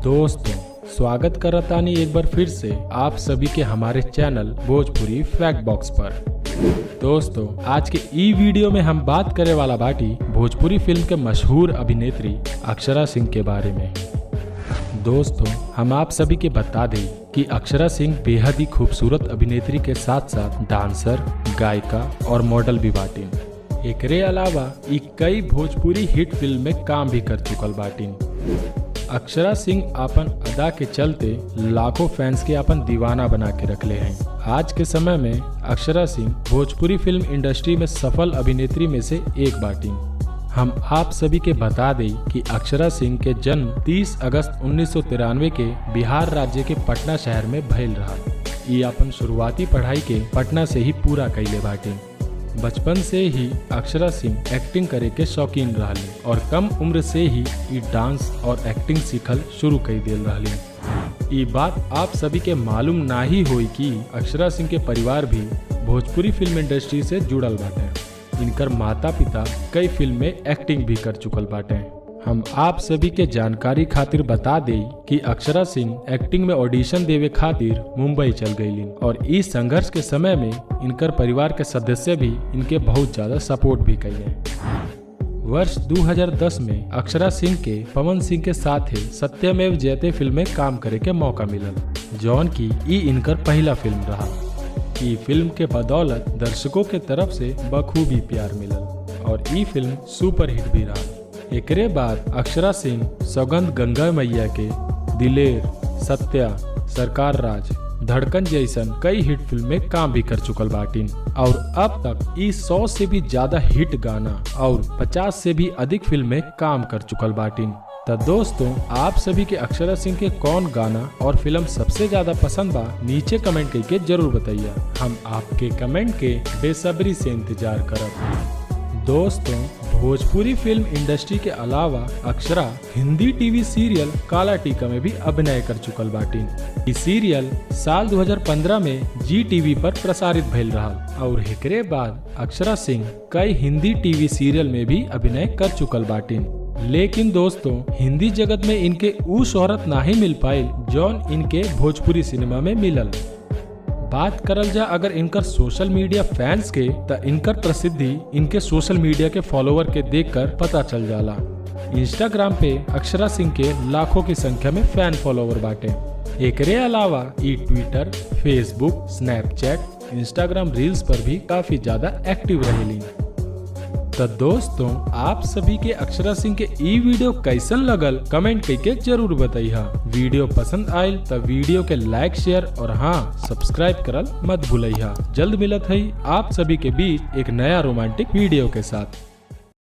दोस्तों स्वागत करतानी एक बार फिर से आप सभी के हमारे चैनल भोजपुरी फैक्ट बॉक्स पर। दोस्तों आज के ई वीडियो में हम बात करे वाला बाटी भोजपुरी फिल्म के मशहूर अभिनेत्री अक्षरा सिंह के बारे में। दोस्तों हम आप सभी के बता दें कि अक्षरा सिंह बेहद ही खूबसूरत अभिनेत्री के साथ साथ डांसर, गायिका और मॉडल भी बाटिन। एकरे अलावा ई कई भोजपुरी हिट फिल्म में काम भी कर चुकल बाटिन। अक्षरा सिंह अपन अदा के चलते लाखों फैंस के अपन दीवाना बना के रखले हैं। आज के समय में अक्षरा सिंह भोजपुरी फिल्म इंडस्ट्री में सफल अभिनेत्री में से एक बाटिन। हम आप सभी के बता दें कि अक्षरा सिंह के जन्म 30 अगस्त 1993 के बिहार राज्य के पटना शहर में भइल रहा। ये अपन शुरुआती पढ़ाई के पटना से ही पूरा कैले बाटिन। बचपन से ही अक्षरा सिंह एक्टिंग करे के शौकीन रहली और कम उम्र से ही ये डांस और एक्टिंग सीखल शुरू कर दिल रहली। ये बात आप सभी के मालूम ना ही होई कि अक्षरा सिंह के परिवार भी भोजपुरी फिल्म इंडस्ट्री से जुड़ल बाटे। इनकर माता पिता कई फिल्म में एक्टिंग भी कर चुकल बाटे। हम आप सभी के जानकारी खातिर बता दें कि अक्षरा सिंह एक्टिंग में ऑडिशन देवे खातिर मुंबई चल गईली और इस संघर्ष के समय में इनकर परिवार के सदस्य भी इनके बहुत ज्यादा सपोर्ट भी कैले। वर्ष 2010 में अक्षरा सिंह के पवन सिंह के साथ सत्यमेव जयते फिल्म में काम करे के मौका मिलल, जौन की ई इनकर पहला फिल्म रहा। ई फिल्म के बदौलत दर्शकों के तरफ से बखूबी प्यार मिलल और ई फिल्म सुपर हिट भी रहा। एकरे बाद अक्षरा सिंह सौगंध गंगा मैया के, दिलेर, सत्या, सरकार राज, धड़कन जैसन कई हिट फिल्म में काम भी कर चुकल बाटिन और अब तक इस 100 से भी ज्यादा हिट गाना और 50 से भी अधिक फिल्म में काम कर चुकल बाटिन। तो दोस्तों आप सभी के अक्षरा सिंह के कौन गाना और फिल्म सबसे ज्यादा पसंद बा नीचे कमेंट करके जरूर बताइए। हम आपके कमेंट के बेसब्री से इंतजार करब। दोस्तों भोजपुरी फिल्म इंडस्ट्री के अलावा अक्षरा हिंदी टीवी सीरियल काला टीका में भी अभिनय कर चुकल बाटिन। इस सीरियल साल 2015 में जी टीवी पर प्रसारित भइल रहा और एकरे बाद अक्षरा सिंह कई हिंदी टीवी सीरियल में भी अभिनय कर चुकल बाटिन। लेकिन दोस्तों हिंदी जगत में इनके ऊ शोहरत नहीं मिल पाई जौन इनके भोजपुरी सिनेमा में मिलल। बात करल जा अगर इनकर सोशल मीडिया फैंस के त इनकर प्रसिद्धि इनके सोशल मीडिया के फॉलोवर के देखकर पता चल जाला। इंस्टाग्राम पे अक्षरा सिंह के लाखों की संख्या में फैन फॉलोवर बाटे। एकरे अलावा ई Twitter, Facebook, Snapchat, Instagram reels पर भी काफी ज्यादा एक्टिव रहेली। तो दोस्तों आप सभी के अक्षरा सिंह के ई वीडियो कैसन लगल कमेंट करके जरूर बताइए। वीडियो पसंद आयल तो वीडियो के लाइक, शेयर और हाँ सब्सक्राइब करल मत भूलिए। जल्द मिलत है आप सभी के बीच एक नया रोमांटिक वीडियो के साथ।